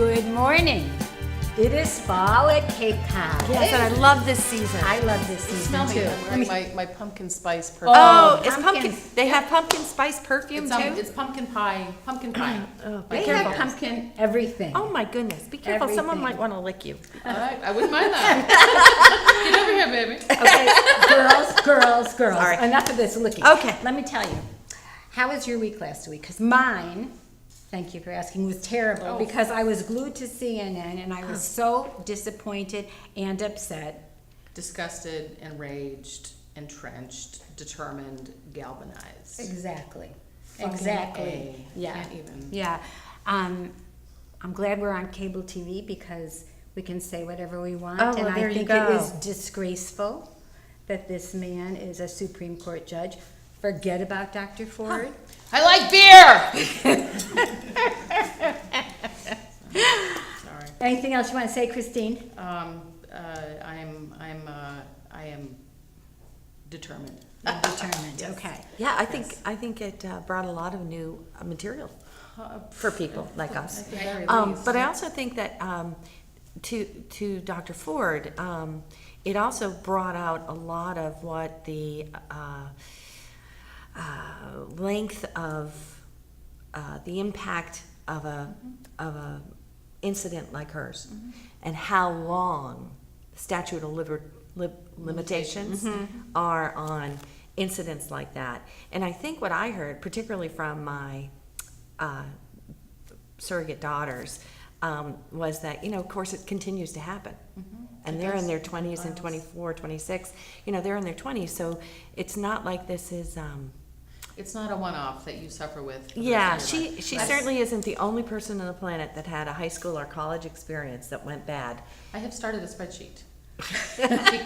Good morning. It is fall at Cape Cod. Yes, and I love this season. I love this season Smell me. too. I'm wearing my pumpkin spice perfume. Oh, it's pumpkin. pumpkin. They have pumpkin spice perfume It's, too. it's pumpkin pie. Pumpkin pie. Oh, They careful. have pumpkin everything. Oh my goodness! Be careful. Someone Everything. might want to lick you. All right, I wouldn't mind that. Get over here, baby. Okay, girls. Sorry. Enough of this licking. Okay. Let me tell you. How was your week last week? Because mine, thank you for asking, was terrible Oh. because I was glued to CNN and I was so disappointed and upset. Disgusted, enraged, entrenched, determined, galvanized. Exactly. Fucking Exactly. A. Yeah. Can't even. Yeah. I'm glad we're on cable TV because we can say whatever we want. Oh, well, and there I you think go. it is disgraceful that this man is a Supreme Court judge. Forget about Dr. Ford. I like beer. Sorry. Anything else you want to say, Christine? I am determined. You're determined. Yes. Okay. Yeah, I think it brought a lot of new material for people like us. At the very least. But I also think that to Dr. Ford, it also brought out a lot of what the length of the impact of a incident like hers, and how long statute of limitations are on incidents like that. And I think what I heard, particularly from my surrogate daughters, was that, of course it continues to happen. And they're in their 20s and 24, 26, they're in their 20s, so it's not like this is It's not a one-off that you suffer with. for the yeah, rest of your life. she certainly isn't the only person on the planet that had a high school or college experience that went bad. I have started a spreadsheet.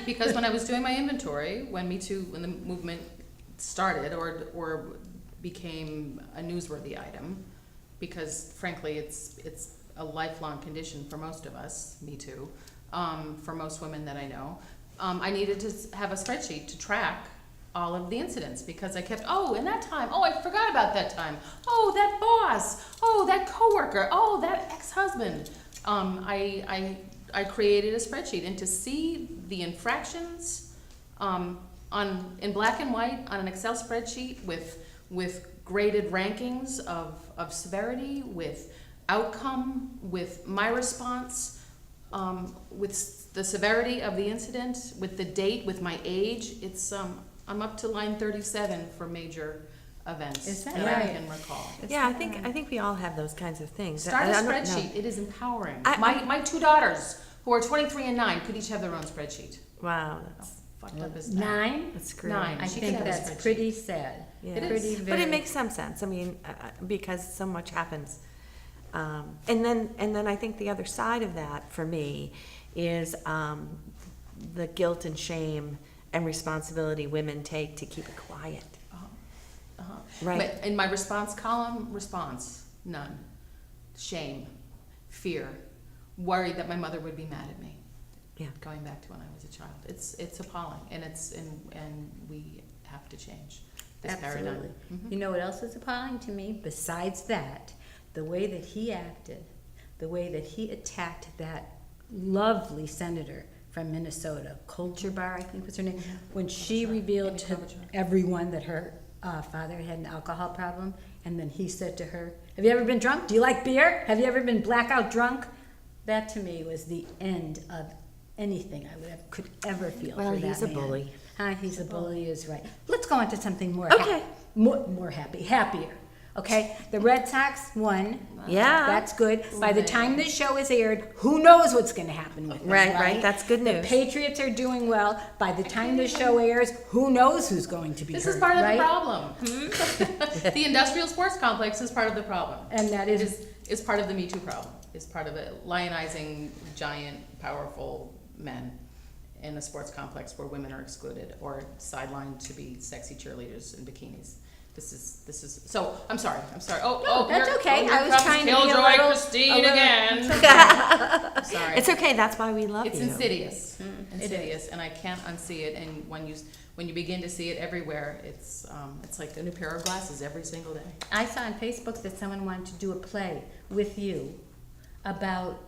Because when I was doing my inventory, when the movement started or became a newsworthy item, because frankly, it's a lifelong condition for most of us, Me Too, for most women that I know, I needed to have a spreadsheet to track all of the incidents, because I kept, in that time, I forgot about that time, that boss, that coworker, that ex-husband. I created a spreadsheet, and to see the infractions in black and white on an Excel spreadsheet with graded rankings of severity, with outcome, with my response, with the severity of the incident, with the date, with my age. It's I'm up to line 37 for major events Is that I right? can recall. Yeah, I think we all have those kinds of things. Start a I don't know. spreadsheet. It is empowering. I- My two daughters, who are 23 and 9, could each have their own spreadsheet. Wow, that's Fucked up as that. 9? that's great. 9. I She think could have a that's spreadsheet. pretty sad. Yeah. It is. Pretty But very- it makes some sense. I mean, because so much happens, and then I think the other side of that for me is the guilt and shame and responsibility women take to keep it quiet. Right. But in my response column, none. Shame, fear, worried that my mother would be mad at me. Yeah. Going back to when I was a child, it's appalling, and we have to change this paradigm. Absolutely. You know what else is appalling to me? Besides that, the way that he acted, the way that he attacked that lovely senator from Minnesota, Culture Bar, I think was her name, when she revealed to everyone that her father had an alcohol problem, and then he said to her, "Have you ever been drunk? Do you like beer? Have you ever been blackout drunk?" That to me was the end of anything I could ever feel Well, for that he's a man. bully. He's a bully is right. Let's go on to something more Okay. more happier. Okay, the Red Sox won. Yeah. That's good. By the time this show is aired, who knows what's going to happen with them, Right. That's good The news. Patriots are doing well. By the time the show airs, who knows who's going to be This hurt, is part of right? the problem. The industrial sports complex is part of the problem. And that is Is part of the Me Too problem. Is part of it lionizing giant, powerful men in a sports complex where women are excluded or sidelined to be sexy cheerleaders in bikinis. This is. So I'm sorry. No, that's here- okay. here I was comes trying to be a Killjoy little- Christine a little- again. I'm sorry. It's okay. That's why we love It's you. insidious, it and I can't unsee it. And when you begin to see it everywhere, it's like a new pair of glasses every single day. I saw on Facebook that someone wanted to do a play with you about,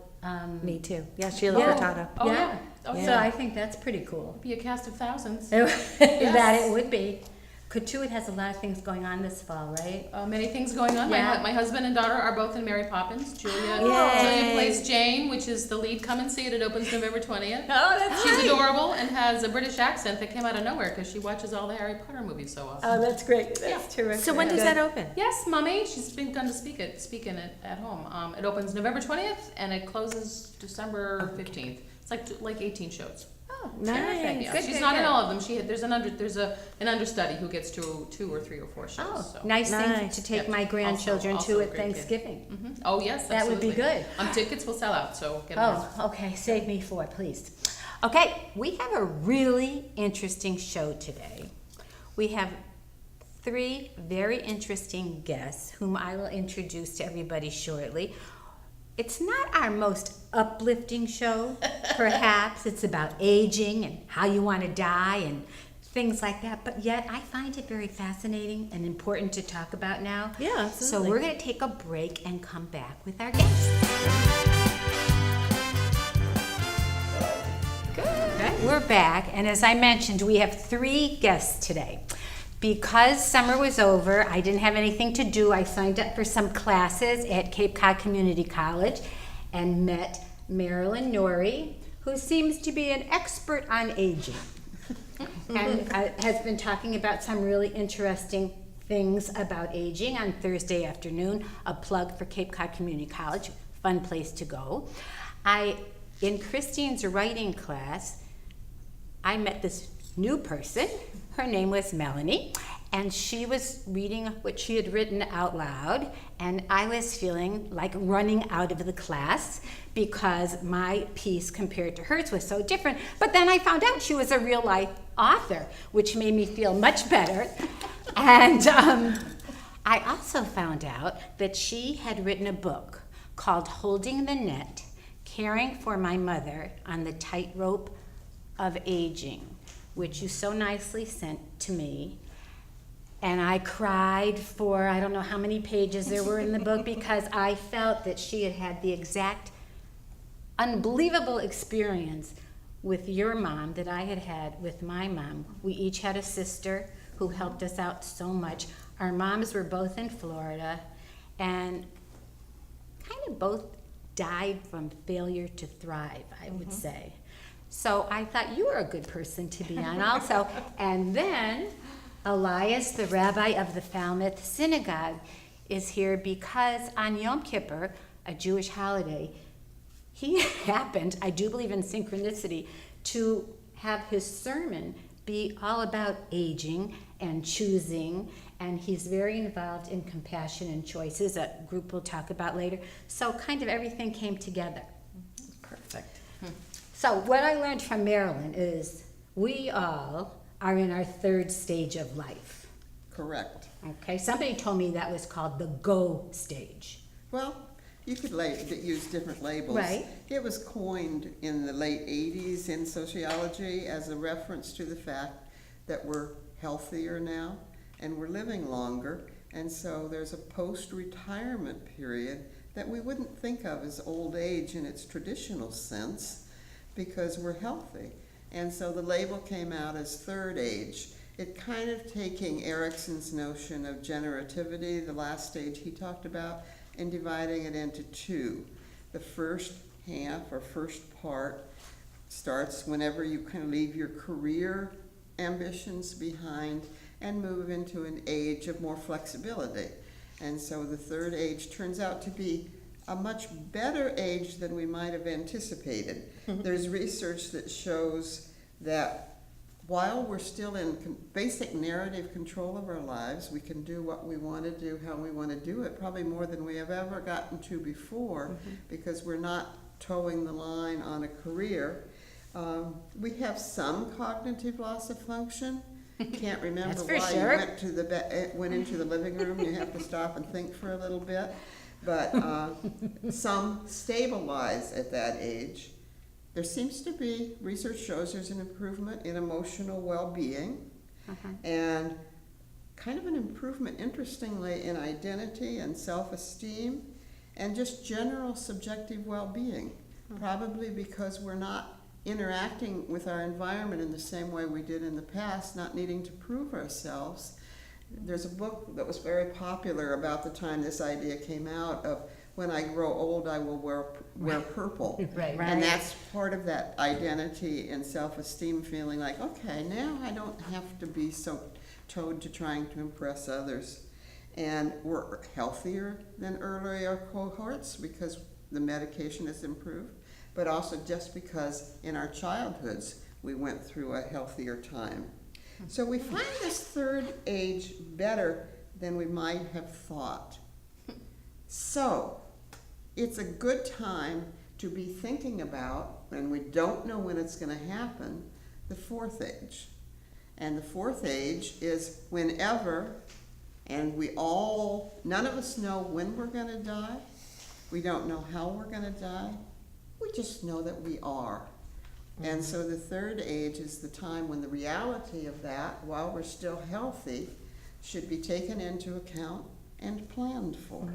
Me too. Yeah, Sheila Yeah. Furtado. Oh, yeah. Oh, So yeah. I think that's pretty cool. Be a cast of thousands. That it would be. Katuitt has a lot of things going on this fall, right? Many things going on. Yeah. My husband and daughter are both in Mary Poppins. Julia Yay. plays Jane, which is the lead. Come and see it. It opens November 20th. Oh, that's She's adorable and has a British accent that came out of nowhere because she watches all the Harry Potter movies so often. Oh, that's great. That's Yeah. terrific. So when does that open? Yes, Mummy. She's been done to speak in it at home. It opens November 20th and it closes December 15th. It's like 18 shows. Oh, Nice. terrific. Yeah, Good, she's good, not in good. all of them. There's an understudy who gets to 2 or 3 or 4 shows. Oh, so. nice thing Nice. to take Yeah, my grandchildren also to a at great kid. Thanksgiving. Mhm. Oh yes, That would be absolutely. good. Tickets will sell out, so get them. Oh, okay, save me 4, please. Okay, we have a really interesting show today. We have 3 very interesting guests whom I will introduce to everybody shortly. It's not our most uplifting show, perhaps. It's about aging and how you want to die and things like that, but yet I find it very fascinating and important to talk about now. Yeah, So absolutely. we're going to take a break and come back with our guests. Okay, we're back, and as I mentioned, we have 3 guests today. Because summer was over, I didn't have anything to do. I signed up for some classes at Cape Cod Community College and met Marilyn Norrie, who seems to be an expert on aging and has been talking about some really interesting things about aging on Thursday afternoon. A plug for Cape Cod Community College, fun place to go. In Christine's writing class, I met this new person. Her name was Melanie, and she was reading what she had written out loud, and I was feeling like running out of the class because my piece compared to hers was so different. But then I found out she was a real life author, which made me feel much better. And I also found out that she had written a book called Holding the Net, Caring for My Mother on the Tightrope of Aging, which you so nicely sent to me. And I cried for I don't know how many pages there were in the book because I felt that she had had the exact unbelievable experience with your mom that I had had with my mom. We each had a sister who helped us out so much. Our moms were both in Florida and kind of both died from failure to thrive, I would say. So I thought you were a good person to be on also. And then Elias, the rabbi of the Falmouth Synagogue, is here because on Yom Kippur, a Jewish holiday, he happened, I do believe in synchronicity, to have his sermon be all about aging and choosing, and he's very involved in compassion and choices, a group we'll talk about later. So kind of everything came together. Perfect. So what I learned from Marilyn is we all are in our 3rd stage of life. Correct. Okay, somebody told me that was called the go stage. Well, you could use different labels. Right. It was coined in the late 80s in sociology as a reference to the fact that we're healthier now and we're living longer, and so there's a post-retirement period that we wouldn't think of as old age in its traditional sense because we're healthy. And so the label came out as 3rd age. It kind of taking Erickson's notion of generativity, the last stage he talked about, and dividing it into 2. The first half or first part starts whenever you kind of leave your career ambitions behind and move into an age of more flexibility. And so the 3rd age turns out to be a much better age than we might have anticipated. There's research that shows that while we're still in basic narrative control of our lives, we can do what we want to do, how we want to do it, probably more than we have ever gotten to before, because we're not towing the line on a career. We have some cognitive loss of function. Can't remember That's for why sure. you went to went into the living room. You have to stop and think for a little bit. But some stabilize at that age. There seems to be, research shows there's an improvement in emotional well-being and kind of an improvement, interestingly, in identity and self-esteem. and just general subjective well-being. Probably because we're not interacting with our environment in the same way we did in the past, not needing to prove ourselves. There's a book that was very popular about the time this idea came out of when I grow old, I will wear purple. Right. And that's part of that identity and self-esteem, feeling like, okay, now I don't have to be so towed to trying to impress others. And we're healthier than earlier cohorts because the medication has improved, but also just because in our childhoods we went through a healthier time. So we find this third age better than we might have thought. So it's a good time to be thinking about, when we don't know when it's going to happen, the fourth age. And the fourth age is whenever, and none of us know when we're going to die. We don't know how we're going to die. We just know that we are. And so the third age is the time when the reality of that, while we're still healthy, should be taken into account and planned for.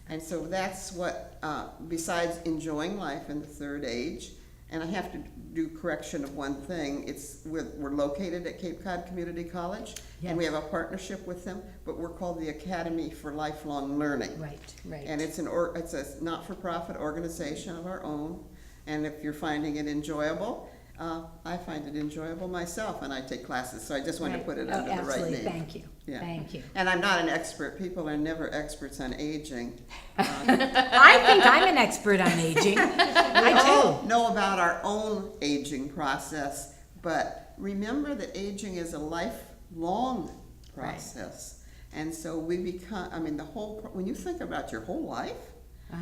And so that's what, besides enjoying life in the third age, and I have to do correction of one thing, we're located at Cape Cod Community College, and we have a partnership with them, but we're called the Academy for Lifelong Learning. Right. And it's a not-for-profit organization of our own, and if you're finding it enjoyable, I find it enjoyable myself, and I take classes, so I just wanted to put it under the right name. Absolutely, thank you. Yeah. Thank you. And I'm not an expert. People are never experts on aging. I think I'm an expert on aging. I all do. know about our own aging process, but remember that aging is a lifelong process. And so we become, when you think about your whole life,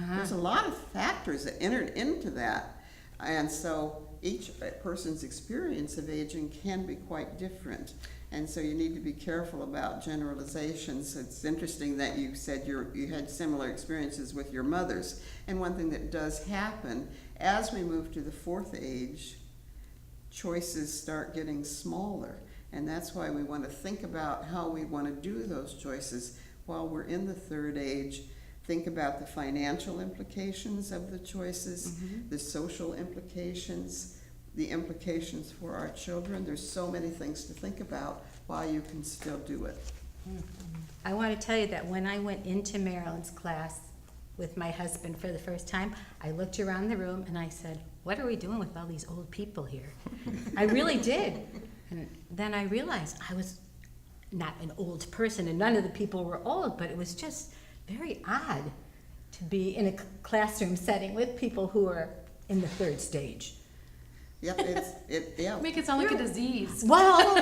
there's a lot of factors that entered into that. And so each person's experience of aging can be quite different. And so you need to be careful about generalizations. It's interesting that you said you had similar experiences with your mothers. And one thing that does happen, as we move to the fourth age, choices start getting smaller. And that's why we want to think about how we want to do those choices while we're in the third age. Think about the financial implications of the choices, the social implications, the implications for our children. There's so many things to think about while you can still do it. I want to tell you that when I went into Marilyn's class with my husband for the first time, I looked around the room and I said, what are we doing with all these old people here? I really did. And then I realized I was not an old person and none of the people were old, but it was just very odd to be in a classroom setting with people who are in the third stage. Yep, yeah. Make it sound like a disease. Well,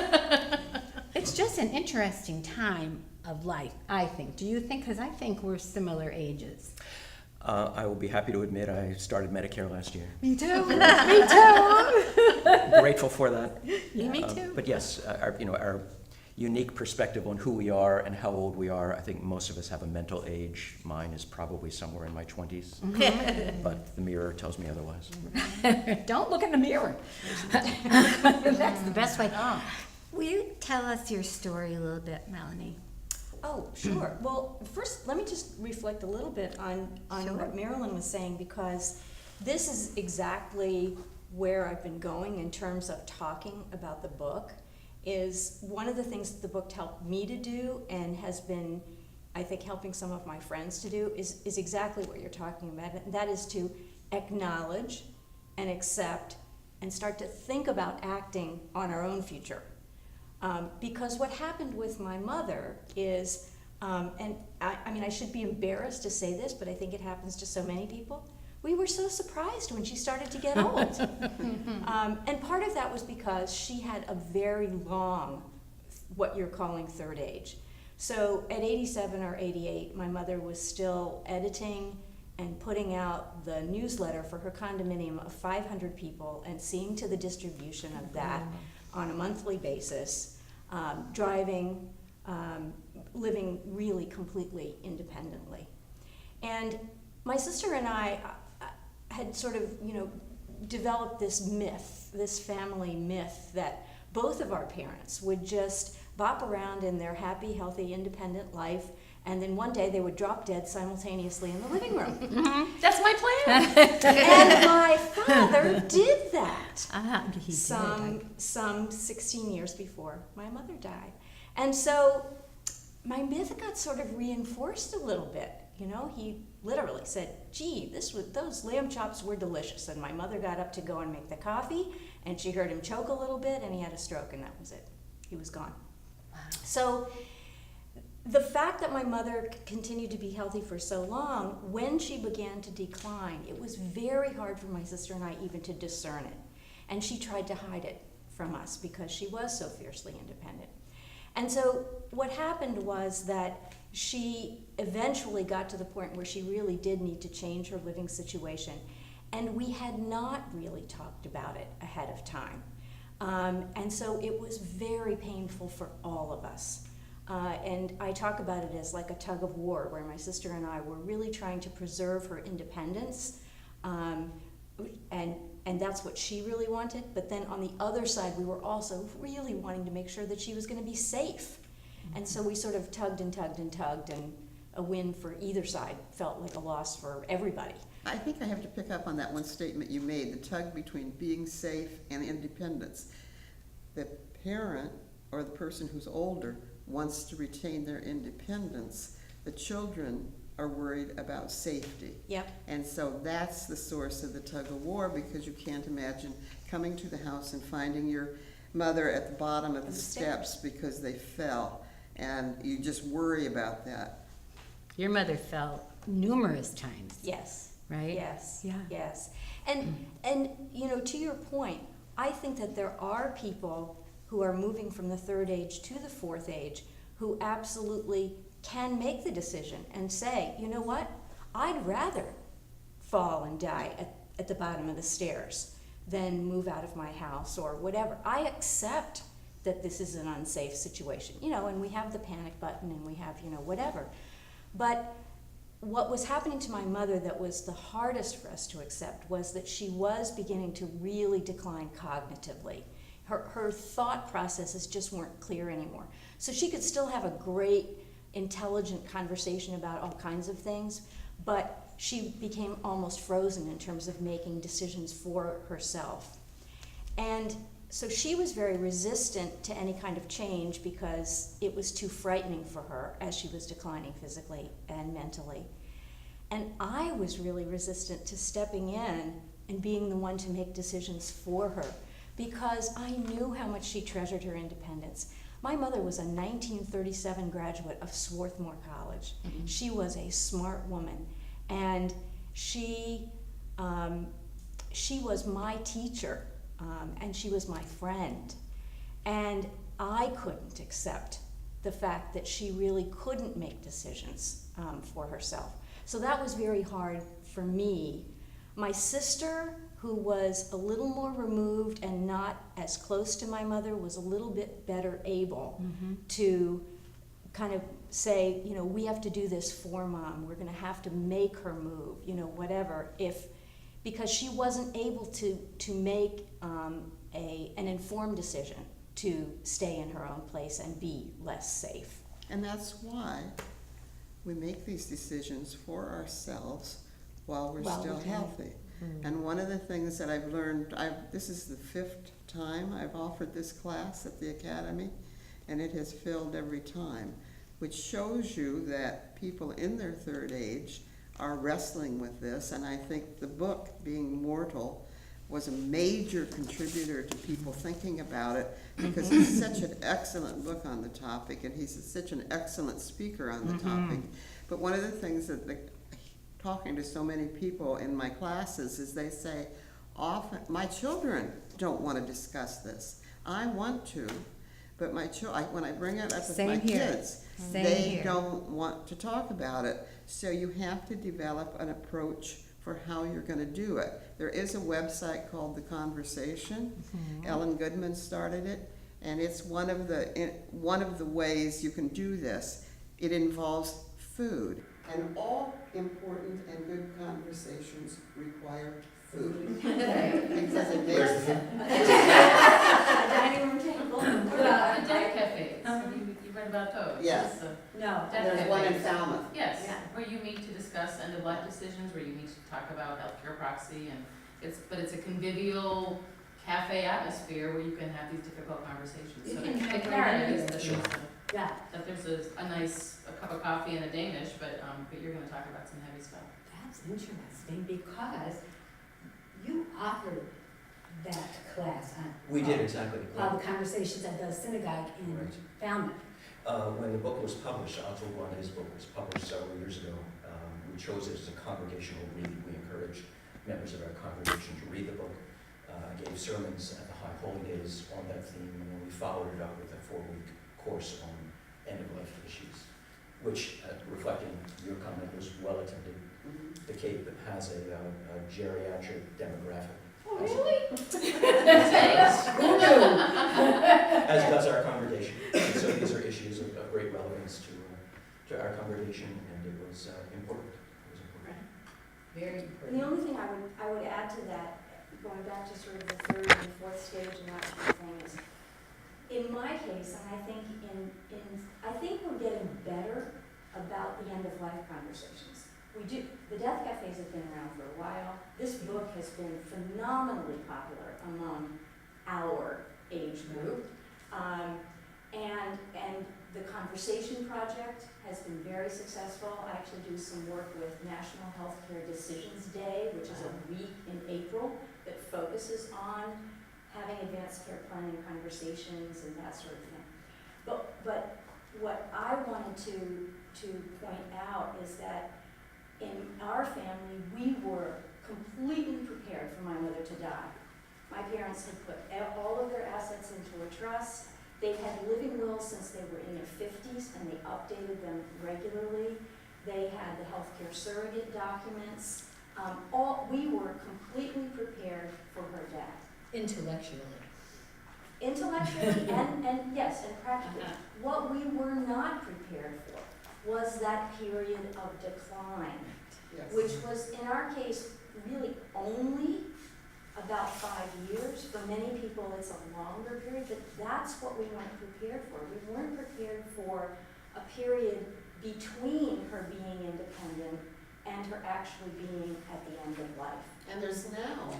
it's just an interesting time of life, I think. Do you think? Because I think we're similar ages. I will be happy to admit I started Medicare last year. Me too. Me too. Grateful for that. Me too. But yes, our unique perspective on who we are and how old we are, I think most of us have a mental age. Mine is probably somewhere in my 20s, but the mirror tells me otherwise. Don't look in the mirror. That's the best way. Will you tell us your story a little bit, Melanie? Oh, sure. Well, first, let me just reflect a little bit on Sure. what Marilyn was saying, because this is exactly where I've been going in terms of talking about the book. Is one of the things that the book helped me to do, and has been, I think, helping some of my friends to do, is exactly what you're talking about. And that is to acknowledge and accept and start to think about acting on our own future. Because what happened with my mother is, and I should be embarrassed to say this, but I think it happens to so many people. We were so surprised when she started to get old. And part of that was because she had a very long, what you're calling third age. So at 87 or 88, my mother was still editing and putting out the newsletter for her condominium of 500 people and seeing to the distribution of that on a monthly basis, driving, living really completely independently. And my sister and I had sort of, developed this myth, this family myth, that both of our parents would just bop around in their happy, healthy, independent life And then one day they would drop dead simultaneously in the living room. That's my plan. And my father did that He some 16 years before my mother died. And so my myth got sort of reinforced a little bit. You know, he literally said, gee, those lamb chops were delicious. And my mother got up to go and make the coffee, and she heard him choke a little bit, and he had a stroke, and that was it. He was gone. Wow. So the fact that my mother continued to be healthy for so long, when she began to decline, it was very hard for my sister and I even to discern it. And she tried to hide it from us because she was so fiercely independent. And so what happened was that she eventually got to the point where she really did need to change her living situation. And we had not really talked about it ahead of time. And so it was very painful for all of us. And I talk about it as like a tug of war, where my sister and I were really trying to preserve her independence, and that's what she really wanted. But then on the other side, we were also really wanting to make sure that she was going to be safe. And so we sort of tugged and tugged and tugged, and a win for either side felt like a loss for everybody. I think I have to pick up on that one statement you made, the tug between being safe and independence. The parent or the person who's older wants to retain their independence. The children are worried about safety. Yep. And so that's the source of the tug of war, because you can't imagine coming to the house and finding your mother at the bottom of the steps because they fell, and you just worry about that. Your mother fell numerous times. Yes. Right? Yes. Yeah. Yes. And you know, to your point, I think that there are people who are moving from the third age to the fourth age who absolutely can make the decision and say, you know what, I'd rather fall and die at the bottom of the stairs than move out of my house or whatever. I accept that this is an unsafe situation, you know, and we have the panic button and we have, you know, whatever. But what was happening to my mother that was the hardest for us to accept was that she was beginning to really decline cognitively. Her thought processes just weren't clear anymore. So she could still have a great, intelligent conversation about all kinds of things, but she became almost frozen in terms of making decisions for herself. And so she was very resistant to any kind of change because it was too frightening for her as she was declining physically and mentally. And I was really resistant to stepping in and being the one to make decisions for her, because I knew how much she treasured her independence. My mother was a 1937 graduate of Swarthmore College. Mm-hmm. She was a smart woman, and she was my teacher, and she was my friend. And I couldn't accept the fact that she really couldn't make decisions for herself. So that was very hard for me. My sister, who was a little more removed and not as close to my mother, was a little bit better able to kind of say, you know, we have to do this for Mom. We're going to have to make her move, you know, whatever. Because she wasn't able to make an informed decision to stay in her own place and be less safe. And that's why we make these decisions for ourselves while we're still healthy. And one of the things that I've learned, this is the 5th time I've offered this class at the Academy, and it has filled every time, which shows you that people in their third age are wrestling with this. And I think the book, Being Mortal, was a major contributor to people thinking about it, because it's such an excellent book on the topic, and he's such an excellent speaker on the topic. But one of the things that talking to so many people in my classes is they say, often, my children don't want to discuss this. I want to, but when I bring it up with my kids, they don't want to talk about it. So you have to develop an approach for how you're going to do it. There is a website called The Conversation. Ellen Goodman started it, and it's one of the ways you can do this. It involves food. And all important and good conversations require food. Because it Where's makes, A dining room table. What about the deaf cafes? You read about those? Yes. It's, No. Deaf there's one in cafes. Falmouth. Yes, Yeah. where you meet to discuss end-of-life decisions, where you meet to talk about healthcare proxy, and it's a convivial cafe atmosphere where you can have these difficult conversations. You So can the have comparative is variety. that Yeah, that there's a nice cup of coffee and a Danish, but you're gonna talk about some heavy stuff. that's interesting because you offered that class on. We did, exactly. Called The Conversations at the Synagogue in Right. Falmouth. When the book was published, Otto his book was published several years ago, we chose it as a congregational read. We encouraged members of our congregation to read the book. I gave sermons at the High Holy Days on that theme, and then we followed it up with a 4-week course on end-of-life issues, which, reflecting your comment, was well attended. Mhm. The Cape has a geriatric demographic. Oh, really? As does our congregation. And so these are issues of great relevance to our congregation, and it was important. It was important. Very And important. the only thing I would add to that, going back to sort of the third and fourth stage and that sort of thing, is in my case, and I think I think we're getting better about the end of life conversations. We do. The death cafes have been around for a while. This book has been phenomenally popular among our age group. And the Conversation Project has been very successful. I actually do some work with National Healthcare Decisions Day, which is a week in April that focuses on having advanced care planning conversations and that sort of thing. But what I wanted to point out is that in our family, we were completely prepared for my mother to die. My parents had put all of their assets into a trust. They had living wills since they were in their 50s, and they updated them regularly. They had the healthcare surrogate documents. We were completely prepared for her death. Intellectually. Intellectually and yes, and practically. What we were not prepared for was that period of decline, Yes. which was, in our case, really only about 5 years. For many people, it's a longer period, but that's what we weren't prepared for. We weren't prepared for a period between her being independent and her actually being at the end of life. And there's now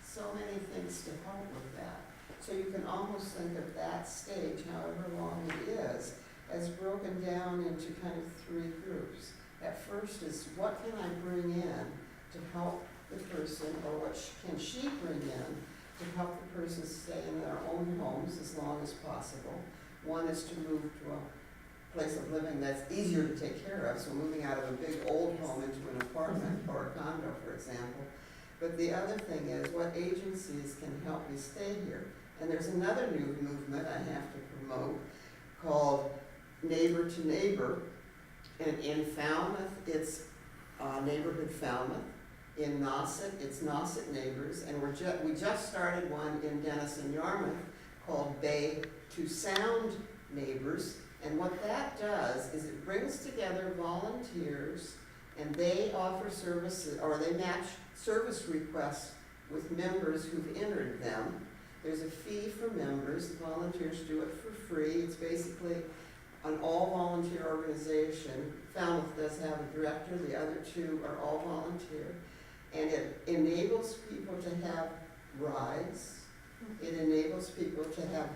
so many things to help with that. So you can almost think of that stage, however long it is, as broken down into kind of 3 groups. At first is, what can I bring in to help the person, or what can she bring in to help the person stay in their own homes as long as possible. One is to move to a place of living that's easier to take care of, so moving out of a big old home into an apartment or a condo, for example. But the other thing is, what agencies can help me stay here? And there's another new movement I have to promote called Neighbor to Neighbor. And in Falmouth, it's Neighborhood Falmouth. In Nauset, it's Nauset Neighbors. And we just started one in Denison, Yarmouth called Bay to Sound Neighbors. And what that does is it brings together volunteers, and they offer services, or they match service requests with members who've entered them. There's a fee for members. The volunteers do it for free. It's basically an all-volunteer organization. Falmouth does have a director. The other 2 are all volunteer. And it enables people to have rides. It enables people to have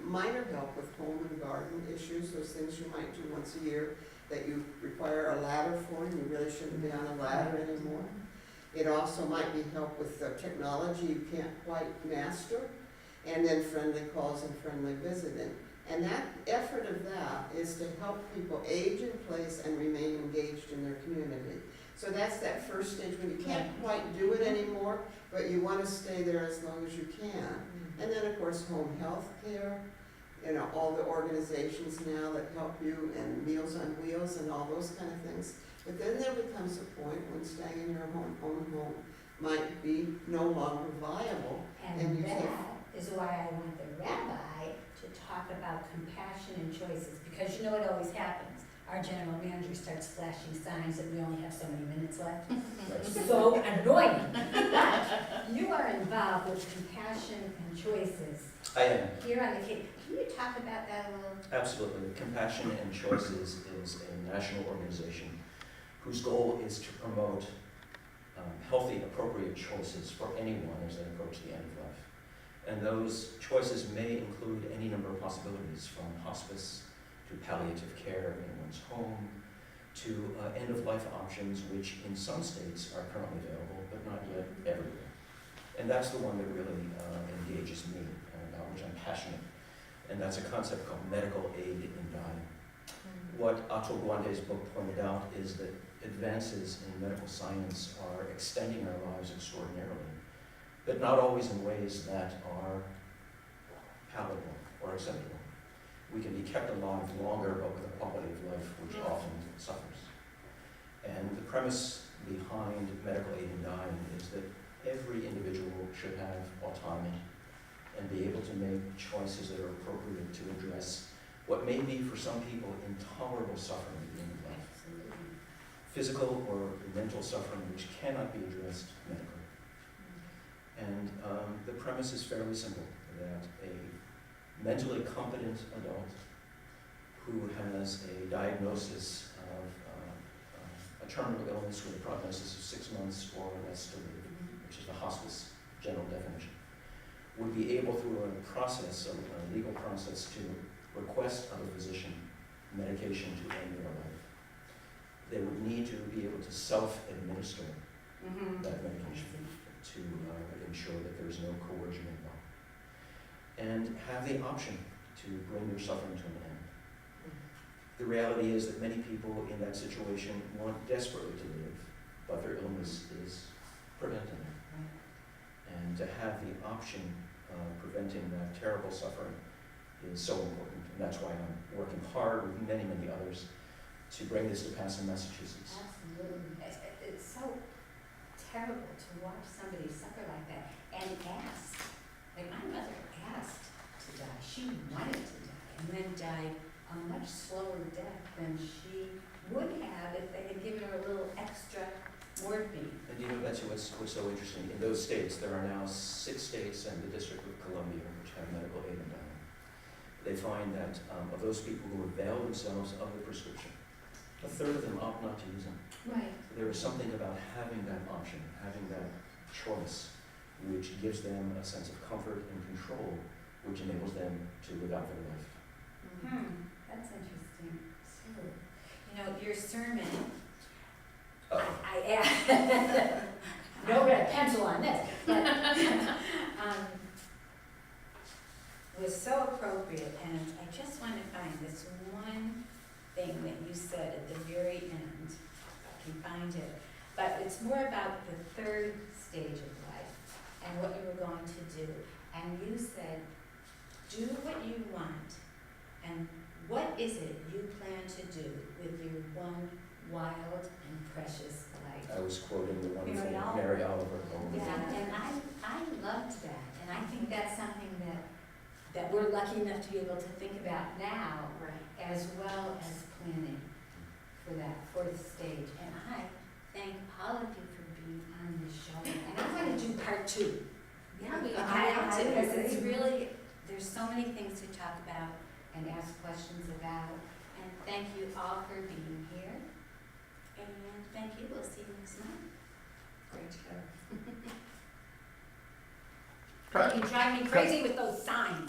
minor help with home and garden issues, those things you might do once a year that you require a ladder for, and you really shouldn't be on a ladder anymore. It also might be help with technology you can't quite master, and then friendly calls and friendly visiting. And that effort of that is to help people age in place and remain engaged in their community. So that's that first stage when you can't quite do it anymore, but you want to stay there as long as you can. And then, of course, home health care, all the organizations now that help you, and Meals on Wheels and all those kind of things. But then there becomes a point when staying in your own home might be no longer viable. And that is why I want the rabbi to talk about compassion and choices, because you know what always happens. our general manager starts flashing signs that we only have so many minutes left. Right. So annoying. But you are involved with Compassion and Choices I am. here on the Cape. Can you talk about that a little? Absolutely. Compassion and Choices is a national organization whose goal is to promote healthy, appropriate choices for anyone as they approach the end of life. And those choices may include any number of possibilities, from hospice to palliative care in one's home to end-of-life options, which in some states are currently available, but not yet everywhere. And that's the one that really engages me, about which I'm passionate. And that's a concept called medical aid in dying. What Atul Gawande's book pointed out is that advances in medical science are extending our lives extraordinarily, but not always in ways that are palatable or acceptable. We can be kept alive longer, but with a quality of life which often suffers. And the premise behind medical aid in dying is that every individual should have autonomy and be able to make choices that are appropriate to address what may be for some people intolerable suffering at the end of life. Absolutely. Physical or mental suffering which cannot be addressed medically. And the premise is fairly simple, that a mentally competent adult who has a diagnosis of a terminal illness with a prognosis of 6 months or less to live, which is the hospice general definition, would be able through a process, a legal process, to request of a physician medication to end their life. They would need to be able to self-administer that medication to ensure that there's no coercion involved, and have the option to bring their suffering to an end. The reality is that many people in that situation want desperately to live, but their illness is preventing them. And to have the option of preventing that terrible suffering is so important, and that's why I'm working hard with many, many others to bring this to pass in Massachusetts. Absolutely. It's so terrible to watch somebody suffer like that and ask. Like, my mother asked to die. She wanted to die and then died a much slower death than she would have if they had given her a little extra morphine. And you know, Betsy, what's so interesting, in those states, there are now 6 states and the District of Columbia which have medical aid in dying. They find that of those people who avail themselves of the prescription, a third of them opt not to use them. Right. There is something about having that option, having that choice, which gives them a sense of comfort and control, which enables them to live out their life. That's interesting. So, you know, your sermon, Uh-oh. I add, no red pencil on this, but was so appropriate, and I just want to find this one thing that you said at the very end, if I can find it, but it's more about the 3rd stage of life and what you were going to do, and you said, do what you want, and what is it you plan to do with your one wild and precious life? I was quoting the wonderful Mary Oliver. Mary Oliver. Yeah, and I loved that, and I think that's something that we're lucky enough to be able to think about now, as well as planning for that 4th stage. And I thank all of you for being on this show, and I want to do part 2. Yeah, we I have to. because it's really, there's so many things to talk about and ask questions about. And thank you all for being here. And thank you. We'll see you next month. Great show. You drive me crazy with those signs.